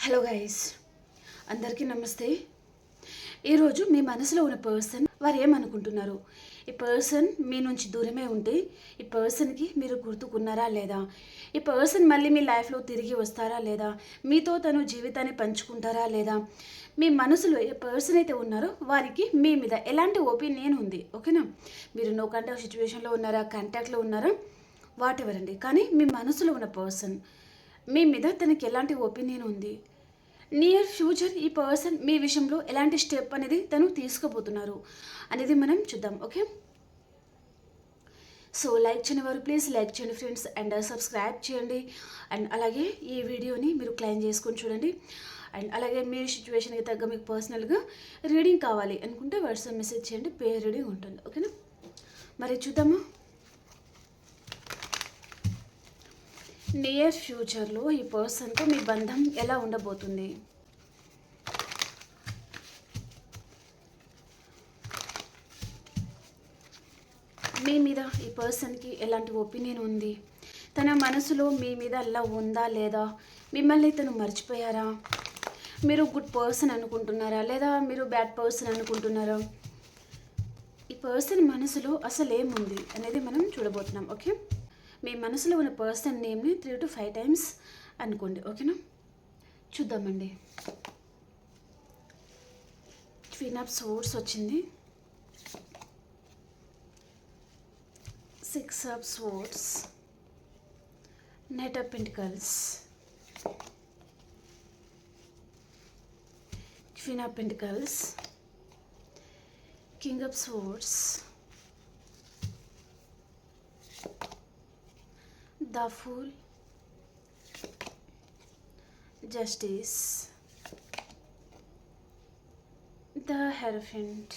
Hello guys, అందరికీ నమస్తే. ఈరోజు మీ మనసులో ఉన్న పర్సన్ వారు ఏమనుకుంటున్నారు? ఈ పర్సన్ మీ నుంచి దూరమే ఉంటే ఈ పర్సన్కి మీరు గుర్తుకున్నారా లేదా? ఈ పర్సన్ మళ్ళీ మీ లైఫ్లో తిరిగి వస్తారా లేదా? మీతో తను జీవితాన్ని పంచుకుంటారా లేదా? మీ మనసులో ఏ పర్సన్ అయితే ఉన్నారో వారికి మీ మీద ఎలాంటి ఒపీనియన్ ఉంది? ఓకేనా? మీరు నో కాంటాక్ట్ సిచ్యువేషన్లో ఉన్నారా, కాంటాక్ట్లో ఉన్నారా, వాట్ ఎవర్ అండి, కానీ మీ మనసులో ఉన్న పర్సన్ మీ మీద తనకి ఎలాంటి ఒపీనియన్ ఉంది? నియర్ ఫ్యూచర్ ఈ పర్సన్ మీ విషయంలో ఎలాంటి స్టెప్ అనేది తను తీసుకోబోతున్నారు అనేది మనం చూద్దాం. ఓకే, సో లైక్ చేయని వారు ప్లీజ్ లైక్ చేయండి ఫ్రెండ్స్, అండ్ సబ్స్క్రైబ్ చేయండి. అండ్ అలాగే ఈ వీడియోని మీరు క్లైమ్ చేసుకొని చూడండి. అండ్ అలాగే మీ సిచ్యువేషన్కి తగ్గ మీకు పర్సనల్గా రీడింగ్ కావాలి అనుకుంటే వాట్సాప్ మెసేజ్ చేయండి, పేర్ రీడింగ్ ఉంటుంది. ఓకేనా, మరి చూద్దామా. నియర్ ఫ్యూచర్లో ఈ పర్సన్తో మీ బంధం ఎలా ఉండబోతుంది? మీ మీద ఈ పర్సన్కి ఎలాంటి ఒపీనియన్ ఉంది? తన మనసులో మీ మీద లవ్ ఉందా లేదా? మిమ్మల్ని తను మర్చిపోయారా? మీరు గుడ్ పర్సన్ అనుకుంటున్నారా లేదా మీరు బ్యాడ్ పర్సన్ అనుకుంటున్నారా? ఈ పర్సన్ మనసులో అసలు ఏముంది అనేది మనం చూడబోతున్నాం. ఓకే, మీ మనసులో ఉన్న పర్సన్ నేమ్ని 3 to 5 టైమ్స్ అనుకోండి. ఓకేనా, చూద్దామండి. క్వీన్ ఆఫ్ సోర్డ్స్ వచ్చింది, 6 of swords, knight of pentacles, queen of pentacles, king of swords, the Fool, Justice, the Hierophant,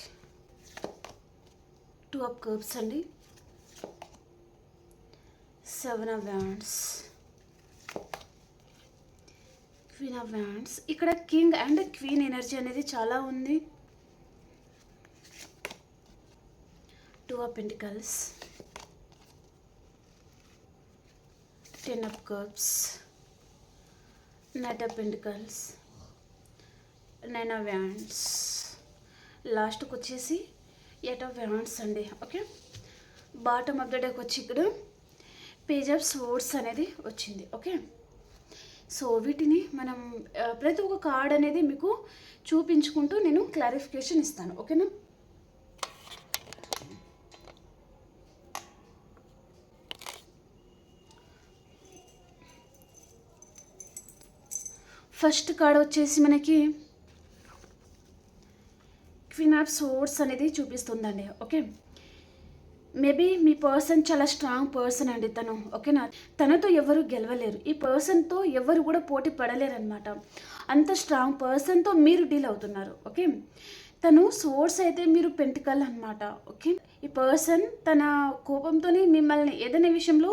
2 of Cups అండి, 7 of Wands, Queen of Wands. ఇక్కడ కింగ్ అండ్ క్వీన్ ఎనర్జీ అనేది చాలా ఉంది. 2 of Pentacles, 10 of Cups, Knight of Pentacles, 9 of Wands, లాస్ట్కి వచ్చేసి 8 of Wands అండి. Okay, bottom of the deck వచ్చి ఇక్కడ పేజ్ ఆఫ్ సోర్డ్స్ అనేది వచ్చింది. ఓకే, సో వీటిని మనం ప్రతి ఒక్క కార్డ్ అనేది మీకు చూపించుకుంటూ నేను క్లారిఫికేషన్ ఇస్తాను. ఓకేనా, ఫస్ట్ కార్డ్ వచ్చేసి మనకి క్వీన్ ఆఫ్ సోర్డ్స్ అనేది చూపిస్తుందండి. ఓకే, మేబీ మీ పర్సన్ చాలా స్ట్రాంగ్ పర్సన్ అండి తను. ఓకేనా, తనతో ఎవరు గెలవలేరు, ఈ పర్సన్తో ఎవరు కూడా పోటీ పడలేరు అనమాట. అంత స్ట్రాంగ్ పర్సన్తో మీరు డీల్ అవుతున్నారు. ఓకే, తను సోర్స్ అయితే మీరు పెంటికల్ అనమాట. ఓకే, ఈ పర్సన్ తన కోపంతో మిమ్మల్ని ఏదైనా విషయంలో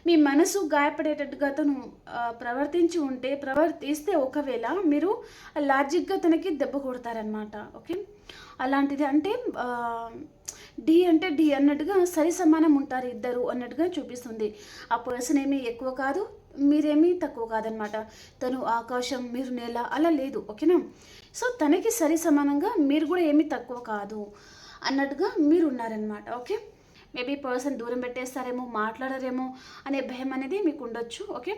మీ మనసు గాయపడేటట్టుగా తను ప్రవర్తిస్తే ఒకవేళ మీరు లాజిక్గా తనకి దెబ్బ కొడతారనమాట. ఓకే, అలాంటిది అంటే డి అంటే డి అన్నట్టుగా సరి సమానం ఉంటారు ఇద్దరు అన్నట్టుగా చూపిస్తుంది. ఆ పర్సన్ ఏమీ ఎక్కువ కాదు, మీరేమీ తక్కువ కాదనమాట. తను ఆకాశం, మీరు నేల అలా లేదు. ఓకేనా, సో తనకి సరి సమానంగా మీరు కూడా ఏమీ తక్కువ కాదు అన్నట్టుగా మీరు ఉన్నారనమాట. ఓకే, మేబీ పర్సన్ దూరం పెట్టేస్తారేమో, మాట్లాడరేమో అనే భయం అనేది మీకు ఉండొచ్చు. ఓకే,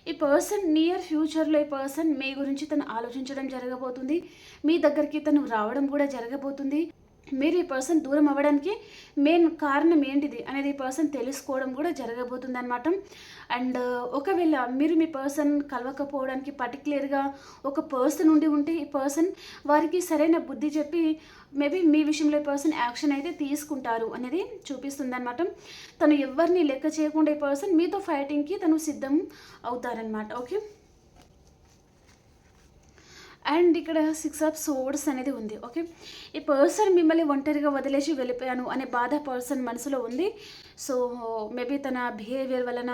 ఈ పర్సన్ నియర్ ఫ్యూచర్లో ఈ పర్సన్ మీ గురించి తను ఆలోచించడం జరగబోతుంది, మీ దగ్గరికి తను రావడం కూడా జరగబోతుంది. మీరు ఈ పర్సన్ దూరం అవ్వడానికి మెయిన్ కారణం ఏంటిది అనేది ఈ పర్సన్ తెలుసుకోవడం కూడా జరగబోతుంది అనమాట. అండ్ ఒకవేళ మీరు మీ పర్సన్ కలవకపోవడానికి పర్టికులర్గా ఒక పర్సన్ ఉంటే ఈ పర్సన్ వారికి సరైన బుద్ధి చెప్పి మేబీ మీ విషయంలో ఈ పర్సన్ యాక్షన్ అయితే తీసుకుంటారు అనేది చూపిస్తుంది అనమాట. తను ఎవరిని లెక్క చేయకుండా ఈ పర్సన్ మీతో ఫైటింగ్కి తను సిద్ధం అవుతారనమాట. ఓకే, అండ్ ఇక్కడ 6 ఆఫ్ సోర్డ్స్ అనేది ఉంది. ఓకే, ఈ పర్సన్ మిమ్మల్ని ఒంటరిగా వదిలేసి వెళ్ళిపోయాను అనే బాధ పర్సన్ మనసులో ఉంది. సో మేబీ తన బిహేవియర్ వలన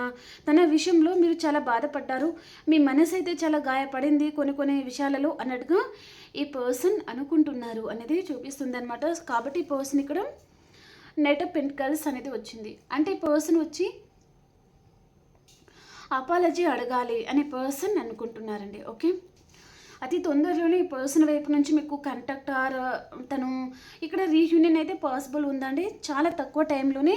తన విషయంలో మీరు చాలా బాధపడ్డారు, మీ మనసు అయితే చాలా గాయపడింది కొన్ని విషయాలలో అన్నట్టుగా ఈ పర్సన్ అనుకుంటున్నారు అనేది చూపిస్తుంది అనమాట. కాబట్టి ఈ పర్సన్ ఇక్కడ నైట్ ఆఫ్ పెంటికల్స్ అనేది వచ్చింది. అంటే ఈ పర్సన్ వచ్చి అపాలజీ అడగాలి అనే పర్సన్ అనుకుంటున్నారండి. ఓకే, అతి తొందరలోనే ఈ పర్సన్ వైపు నుంచి మీకు కాంటాక్ట్ ఆర్ తను ఇక్కడ రీయూనియన్ అయితే పాసిబుల్ ఉందండి. చాలా తక్కువ టైంలోనే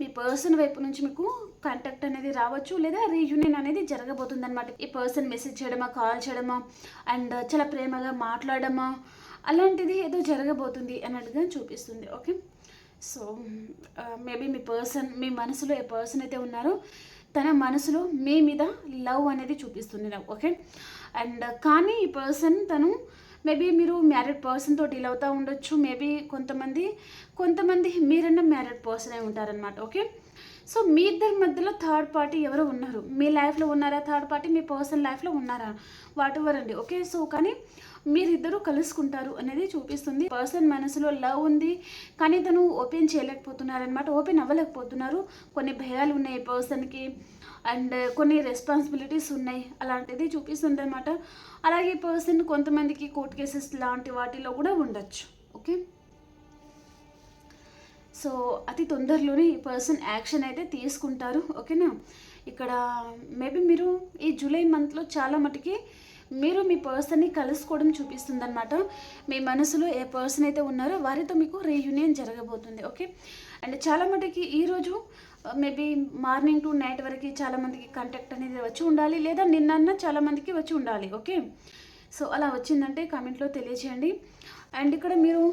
మీ పర్సన్ వైపు నుంచి మీకు కాంటాక్ట్ అనేది రావచ్చు, లేదా రీయూనియన్ అనేది జరగబోతుంది అనమాట. ఈ పర్సన్ మెసేజ్ చేయడమా, కాల్ చేయడమా, అండ్ చాలా ప్రేమగా మాట్లాడమా, అలాంటిది ఏదో జరగబోతుంది అన్నట్టుగా చూపిస్తుంది. ఓకే, సో మేబీ మీ మనసులో ఏ పర్సన్ అయితే ఉన్నారో తన మనసులో మీ మీద లవ్ అనేది చూపిస్తుంది నాకు. ఓకే, అండ్ కానీ ఈ పర్సన్ తను మేబీ మీరు మ్యారీడ్ పర్సన్తో డీల్ అవుతూ ఉండొచ్చు. మేబీ కొంతమంది మీరన్నా మ్యారీడ్ పర్సనే ఉంటారనమాట. ఓకే, సో మీ ఇద్దరి మధ్యలో థర్డ్ పార్టీ ఎవరో ఉన్నారు. మీ లైఫ్లో ఉన్నారా థర్డ్ పార్టీ, మీ పర్సన్ లైఫ్లో ఉన్నారా, వాట్ ఎవర్ అండి. ఓకే, సో కానీ మీరిద్దరూ కలుసుకుంటారు అనేది చూపిస్తుంది. పర్సన్ మనసులో లవ్ ఉంది, కానీ తను ఓపెన్ చేయలేకపోతున్నారనమాట, ఓపెన్ అవ్వలేకపోతున్నారు. కొన్ని భయాలు ఉన్నాయి పర్సన్కి, అండ్ కొన్ని రెస్పాన్సిబిలిటీస్ ఉన్నాయి, అలాంటిది చూపిస్తుంది అనమాట. అలాగే పర్సన్ కొంతమందికి కోర్ట్ కేసెస్ లాంటి వాటిలో కూడా ఉండొచ్చు. ఓకే, సో అతి తొందరలోనే ఈ పర్సన్ యాక్షన్ అయితే తీసుకుంటారు. ఓకేనా, ఇక్కడ మేబీ మీరు ఈ జూలై మంత్లో చాలా మటుకి మీరు మీ పర్సన్ని కలుసుకోవడం చూపిస్తుంది అనమాట. మీ మనసులో ఏ పర్సన్ అయితే ఉన్నారో వారితో మీకు రీయూనియన్ జరగబోతుంది. ఓకే, అండ్ చాలా మటుకి ఈరోజు మేబీ మార్నింగ్ టు నైట్ వరకు చాలామందికి కాంటాక్ట్ అనేది వచ్చి ఉండాలి, లేదా నిన్న చాలామందికి వచ్చి ఉండాలి. ఓకే, సో అలా వచ్చిందంటే కామెంట్లో తెలియచేయండి. అండ్ ఇక్కడ మీరు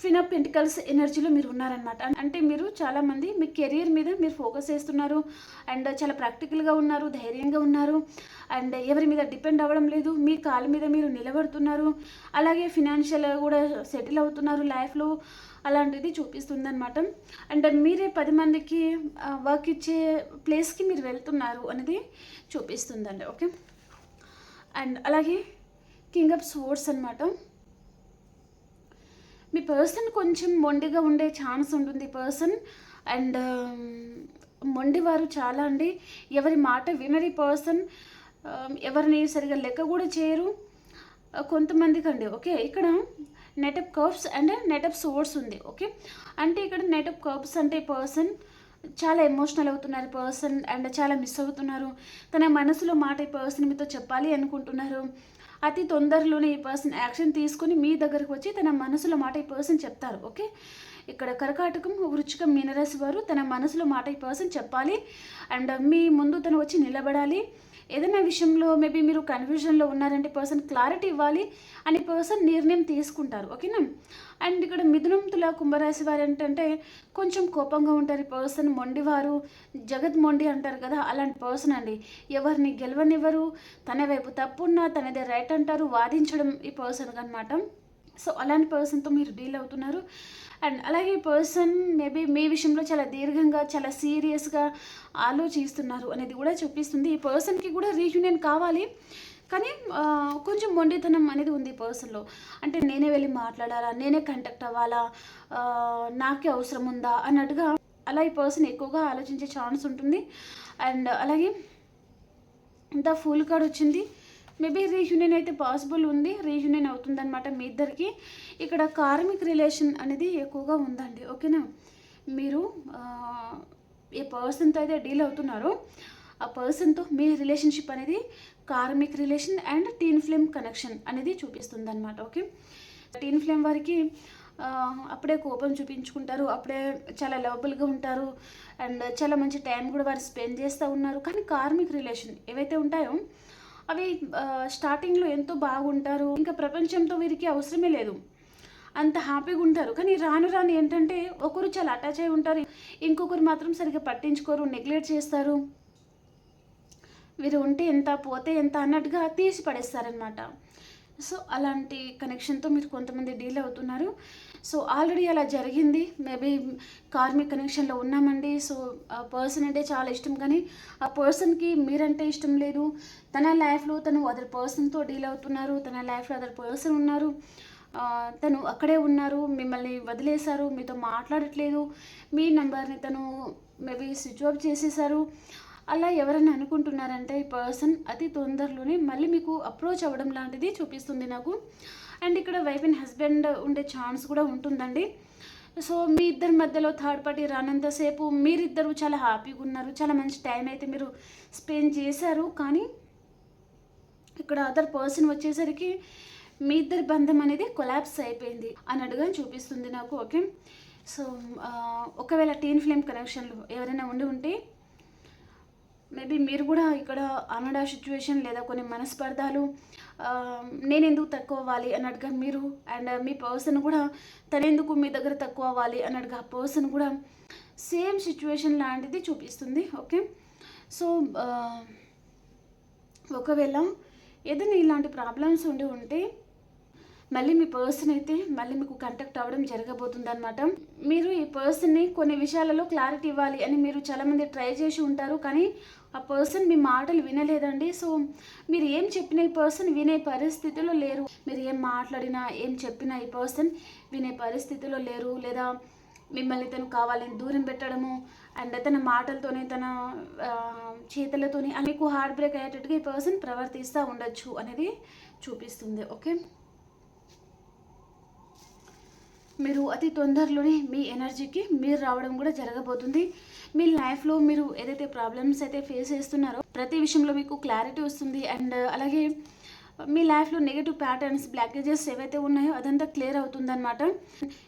క్వీన్ ఆఫ్ పెంటికల్స్ ఎనర్జీలో మీరు ఉన్నారనమాట. అంటే మీరు చాలామంది మీ కెరియర్ మీద మీరు ఫోకస్ చేస్తున్నారు, అండ్ చాలా ప్రాక్టికల్గా ఉన్నారు, ధైర్యంగా ఉన్నారు, అండ్ ఎవరి మీద డిపెండ్ అవ్వడం లేదు, మీ కాళ్ళ మీద మీరు నిలబడుతున్నారు, అలాగే ఫినాన్షియల్గా కూడా సెటిల్ అవుతున్నారు లైఫ్లో, అలాంటిది చూపిస్తుంది అనమాట. అండ్ మీరే 10 మందికి వర్క్ ఇచ్చే ప్లేస్కి మీరు వెళ్తున్నారు అనేది చూపిస్తుందండి. ఓకే, అండ్ అలాగే కింగ్ ఆఫ్ స్వోర్డ్స్ అనమాట. మీ పర్సన్ కొంచెం మొండిగా ఉండే ఛాన్స్ ఉంటుంది పర్సన్, అండ్ మొండివారు చాలా అండి. ఎవరి మాట వినరి పర్సన్, ఎవరిని సరిగా లెక్క కూడా చేయరు కొంతమందికి అండి. ఓకే, ఇక్కడ net of cups and net of swords ఉంది. ఓకే, అంటే ఇక్కడ నెట్ ఆఫ్ కప్స్ అంటే పర్సన్ చాలా ఎమోషనల్ అవుతున్నారు పర్సన్, అండ్ చాలా మిస్ అవుతున్నారు. తన మనసులో మాట ఈ పర్సన్ మీతో చెప్పాలి అనుకుంటున్నారు. అతి తొందరలోనే ఈ పర్సన్ యాక్షన్ తీసుకొని మీ దగ్గరకు వచ్చి తన మనసులో మాట ఈ పర్సన్ చెప్తారు. ఓకే, ఇక్కడ కర్కాటకం, వృచ్చికం, మీనరాశి వారు తన మనసులో మాట ఈ పర్సన్ చెప్పాలి, అండ్ మీ ముందు తను వచ్చి నిలబడాలి. ఏదైనా విషయంలో మేబీ మీరు కన్ఫ్యూజన్లో ఉన్నారంటే పర్సన్ క్లారిటీ ఇవ్వాలి అని పర్సన్ నిర్ణయం తీసుకుంటారు. ఓకేనా, అండ్ ఇక్కడ మిథునం, తుల, కుంభరాశి వారు ఏంటంటే కొంచెం కోపంగా ఉంటారు. ఈ పర్సన్ మొండివారు, జగత్ మొండి అంటారు కదా, అలాంటి పర్సన్ అండి. ఎవరిని గెలవనివ్వరు, తన వైపు తప్పున్నా తనదే రైట్ అంటారు, వాదించడం ఈ పర్సన్ అనమాట. సో అలాంటి పర్సన్తో మీరు డీల్ అవుతున్నారు. అండ్ అలాగే పర్సన్ మేబీ మీ విషయంలో చాలా దీర్ఘంగా, చాలా సీరియస్గా ఆలోచిస్తున్నారు అనేది కూడా చూపిస్తుంది. ఈ పర్సన్కి కూడా రీయూనియన్ కావాలి, కానీ కొంచెం మొండితనం అనేది ఉంది ఈ పర్సన్లో. అంటే నేనే వెళ్ళి మాట్లాడాలా, నేనే కాంటాక్ట్ అవ్వాలా, నాకే అవసరం ఉందా అన్నట్టుగా అలా ఈ పర్సన్ ఎక్కువగా ఆలోచించే ఛాన్స్ ఉంటుంది. అండ్ అలాగే ద ఫుల్ కార్డ్ వచ్చింది. మేబీ రీయూనియన్ అయితే పాసిబుల్ ఉంది, రీయూనియన్ అవుతుందన్నమాట మీ ఇద్దరికి. ఇక్కడ కార్మిక్ రిలేషన్ అనేది ఎక్కువగా ఉందండి. ఓకేనా, మీరు ఏ పర్సన్తో అయితే డీల్ అవుతున్నారో ఆ పర్సన్తో మీ రిలేషన్షిప్ అనేది karmic relation and twin flame connection అనేది చూపిస్తుంది అనమాట. ఓకే, టీన్ ఫ్లేమ్ వారికి అప్పుడే కోపం చూపించుకుంటారు, అప్పుడే చాలా లవబుల్గా ఉంటారు, అండ్ చాలా మంచి టైం కూడా వారు స్పెండ్ చేస్తూ ఉన్నారు. కానీ కార్మిక్ రిలేషన్ ఏవైతే ఉంటాయో అవి స్టార్టింగ్లో ఎంతో బాగుంటారు, ఇంకా ప్రపంచంతో వీరికి అవసరమే లేదు, అంత హ్యాపీగా ఉంటారు. కానీ రాను రాను ఏంటంటే ఒకరు చాలా అటాచ్ అయి ఉంటారు, ఇంకొకరు మాత్రం సరిగ్గా పట్టించుకోరు, నెగ్లెక్ట్ చేస్తారు. వీరు ఉంటే ఎంత, పోతే ఎంత అన్నట్టుగా తీసి పడేస్తారనమాట. సో అలాంటి కనెక్షన్తో మీరు కొంతమంది డీల్ అవుతున్నారు. సో ఆల్రెడీ అలా జరిగింది. మేబీ కార్మిక్ కనెక్షన్లో ఉన్నామండి. సో ఆ పర్సన్ అంటే చాలా ఇష్టం, కానీ ఆ పర్సన్కి మీరంటే ఇష్టం లేదు. తన లైఫ్లో తను అదర్ పర్సన్తో డీల్ అవుతున్నారు, తన లైఫ్లో అదర్ పర్సన్ ఉన్నారు, తను అక్కడే ఉన్నారు, మిమ్మల్ని వదిలేశారు, మీతో మాట్లాడట్లేదు, మీ నెంబర్ని తను మేబీ స్విచ్ ఆఫ్ చేసేసారు. అలా ఎవరైనా అనుకుంటున్నారంటే ఈ పర్సన్ అతి తొందరలోనే మళ్ళీ మీకు అప్రోచ్ అవ్వడం లాంటిది చూపిస్తుంది నాకు. అండ్ ఇక్కడ వైఫ్ అండ్ హస్బెండ్ ఉండే ఛాన్స్ కూడా ఉంటుందండి. సో మీ ఇద్దరి మధ్యలో థర్డ్ పార్టీ రానంతసేపు మీరిద్దరు చాలా హ్యాపీగా ఉన్నారు, చాలా మంచి టైం అయితే మీరు స్పెండ్ చేశారు. కానీ ఇక్కడ అదర్ పర్సన్ వచ్చేసరికి మీ ఇద్దరి బంధం అనేది కొలాప్స్ అయిపోయింది అన్నట్టుగా చూపిస్తుంది నాకు. ఓకే, సో ఒకవేళ టీన్ ఫ్లేమ్ కనెక్షన్లు ఎవరైనా ఉంటే మేబీ మీరు కూడా ఇక్కడ అనడా సిచ్యువేషన్ లేదా కొన్ని మనస్పర్ధాలు, నేను ఎందుకు తక్కువ అవ్వాలి అన్నట్టుగా మీరు అండ్ మీ పర్సన్ కూడా తనెందుకు మీ దగ్గర తక్కువ అవ్వాలి అన్నట్టుగా ఆ పర్సన్ కూడా సేమ్ సిచ్యువేషన్ లాంటిది చూపిస్తుంది. ఓకే, సో ఒకవేళ ఏదైనా ఇలాంటి ప్రాబ్లమ్స్ ఉంటే మళ్ళీ మీ పర్సన్ అయితే మళ్ళీ మీకు కాంటాక్ట్ అవ్వడం జరగబోతుంది అనమాట. మీరు ఈ పర్సన్ని కొన్ని విషయాలలో క్లారిటీ ఇవ్వాలి అని మీరు చాలామంది ట్రై చేసి ఉంటారు, కానీ ఆ పర్సన్ మీ మాటలు వినలేదండి. సో మీరు ఏం చెప్పినా ఈ పర్సన్ వినే పరిస్థితిలో లేరు. మీరు ఏం మాట్లాడినా ఏం చెప్పినా ఈ పర్సన్ వినే పరిస్థితిలో లేరు, లేదా మిమ్మల్ని తను కావాలని దూరం పెట్టడము అండ్ తన మాటలతోనే తన చేతులతోని మీకు హార్ట్ బ్రేక్ అయ్యేటట్టుగా ఈ పర్సన్ ప్రవర్తిస్తూ ఉండొచ్చు అనేది చూపిస్తుంది. ఓకే, మీరు అతి తొందరలోనే మీ ఎనర్జీకి మీరు రావడం కూడా జరగబోతుంది. మీ లైఫ్లో మీరు ఏదైతే ప్రాబ్లమ్స్ అయితే ఫేస్ చేస్తున్నారో ప్రతి విషయంలో మీకు క్లారిటీ వస్తుంది. అండ్ అలాగే మీ లైఫ్లో నెగిటివ్ ప్యాటర్న్స్, బ్లాకేజెస్ ఏవైతే ఉన్నాయో అదంతా క్లియర్ అవుతుందన్నమాట.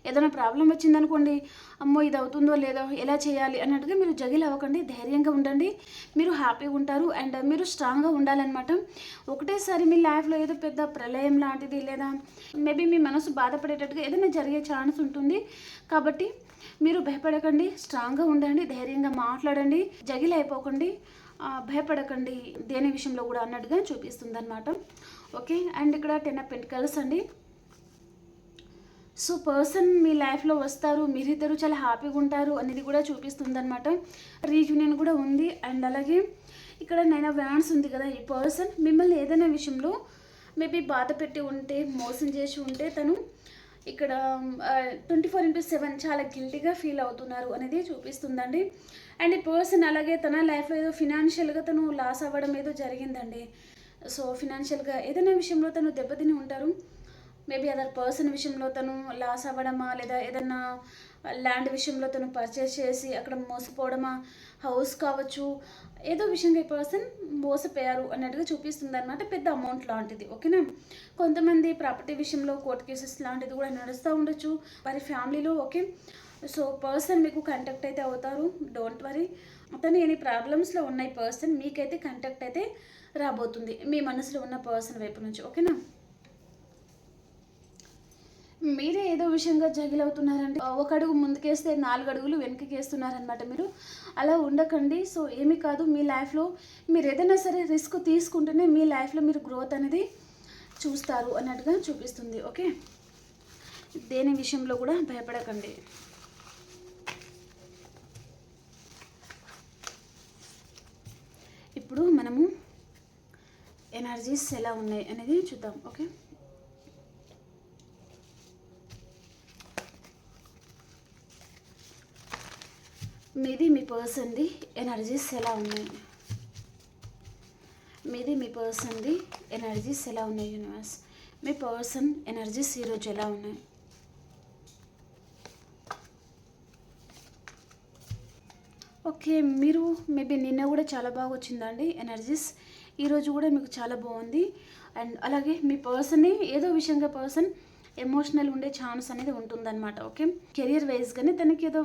ఏదైనా ప్రాబ్లం వచ్చిందనుకోండి, అమ్మో ఇది అవుతుందో లేదో ఎలా చేయాలి అన్నట్టుగా మీరు జగిల్ అవ్వకండి, ధైర్యంగా ఉండండి, మీరు హ్యాపీగా ఉంటారు అండ్ మీరు స్ట్రాంగ్గా ఉండాలన్నమాట. ఒకటేసారి మీ లైఫ్లో ఏదో పెద్ద ప్రళయం లాంటిది లేదా మేబీ మీ మనసు బాధపడేటట్టుగా ఏదైనా జరిగే ఛాన్స్ ఉంటుంది. కాబట్టి మీరు భయపడకండి, స్ట్రాంగ్గా ఉండండి, ధైర్యంగా మాట్లాడండి, జగిల్ అయిపోకండి, భయపడకండి దేని విషయంలో కూడా అన్నట్టుగా చూపిస్తుంది అనమాట. ఓకే, అండ్ ఇక్కడ 10 ఆఫ్ పెంటికల్స్ అండి. సో పర్సన్ మీ లైఫ్లో వస్తారు, మీరిద్దరు చాలా హ్యాపీగా ఉంటారు అనేది కూడా చూపిస్తుంది అనమాట. రీయూనియన్ కూడా ఉంది. అండ్ అలాగే ఇక్కడ 9 ఆఫ్ వ్యాండ్స్ ఉంది కదా, ఈ పర్సన్ మిమ్మల్ని ఏదైనా విషయంలో మేబీ బాధ పెట్టి ఉంటే, మోసం చేసి ఉంటే తను ఇక్కడ 24/7 చాలా గిల్టీగా ఫీల్ అవుతున్నారు అనేది చూపిస్తుందండి. అండ్ ఈ పర్సన్ అలాగే తన లైఫ్లో ఏదో ఫినాన్షియల్గా తను లాస్ అవ్వడం ఏదో జరిగిందండి. సో ఫినాన్షియల్గా ఏదైనా విషయంలో తను దెబ్బతిని ఉంటారు. మేబీ అదర్ పర్సన్ విషయంలో తను లాస్ అవ్వడమా, లేదా ఏదన్నా ల్యాండ్ విషయంలో తను పర్చేస్ చేసి అక్కడ మోసపోవడమా, హౌస్ కావచ్చు, ఏదో విషయంగా ఈ పర్సన్ మోసపోయారు అన్నట్టుగా చూపిస్తుంది అనమాట. పెద్ద అమౌంట్ లాంటిది. ఓకేనా, కొంతమంది ప్రాపర్టీ విషయంలో కోర్టు కేసెస్ లాంటిది కూడా నడుస్తూ ఉండొచ్చు వారి ఫ్యామిలీలో. ఓకే, సో పర్సన్ మీకు కాంటాక్ట్ అయితే అవుతారు, డోంట్ వరీ. అతను ఎన్ని ప్రాబ్లమ్స్లో ఉన్నాయి పర్సన్ మీకైతే కాంటాక్ట్ అయితే రాబోతుంది మీ మనసులో ఉన్న పర్సన్ వైపు నుంచి. ఓకేనా, మీరే ఏదో విషయంగా జగిల్ అవుతున్నారండి, ఒక అడుగు ముందుకేస్తే 4 అడుగులు వెనక్కి వేస్తున్నారనమాట. మీరు అలా ఉండకండి. సో ఏమీ కాదు, మీ లైఫ్లో మీరు ఏదైనా సరే రిస్క్ తీసుకుంటేనే మీ లైఫ్లో మీరు గ్రోత్ అనేది చూస్తారు అన్నట్టుగా చూపిస్తుంది. ఓకే, దేని విషయంలో కూడా భయపడకండి. ఇప్పుడు మనము ఎనర్జీస్ ఎలా ఉన్నాయి అనేది చూద్దాం. ఓకే, మీది మీ పర్సన్ది ఎనర్జీస్ ఎలా ఉన్నాయి, మీది మీ పర్సన్ది ఎనర్జీస్ ఎలా ఉన్నాయి యూనివర్స్, మీ పర్సన్ ఎనర్జీస్ ఈరోజు ఎలా ఉన్నాయి. ఓకే, మీరు మేబీ నిన్న కూడా చాలా బాగా వచ్చిందండి ఎనర్జీస్, ఈరోజు కూడా మీకు చాలా బాగుంది. అండ్ అలాగే మీ పర్సన్ని ఏదో విషయంగా పర్సన్ ఎమోషనల్ ఉండే ఛాన్స్ అనేది ఉంటుందన్నమాట. ఓకే, కెరియర్ వైజ్గానే తనకి ఏదో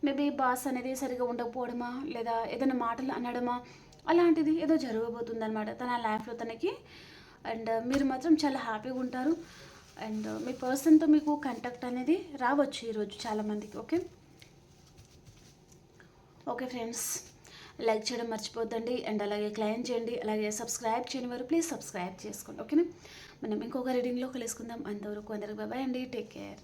మేబీ బాస్ అనేది సరిగా ఉండకపోవడమా, లేదా ఏదైనా మాటలు అనడమా, అలాంటిది ఏదో జరగబోతుంది అనమాట తన లైఫ్లో తనకి. అండ్ మీరు మాత్రం చాలా హ్యాపీగా ఉంటారు. అండ్ మీ పర్సన్తో మీకు కాంటాక్ట్ అనేది రావచ్చు ఈరోజు చాలామందికి. ఓకే ఓకే ఫ్రెండ్స్, లైక్ చేయడం మర్చిపోద్దండి. అండ్ అలాగే క్లైమ్ చేయండి, అలాగే సబ్స్క్రైబ్ చేయని వారు ప్లీజ్ సబ్స్క్రైబ్ చేసుకోండి. ఓకేనా, మనం ఇంకొక రీడింగ్లో కలుసుకుందాం. అంతవరకు అందరికి బాయ్ అండి, టేక్ కేర్.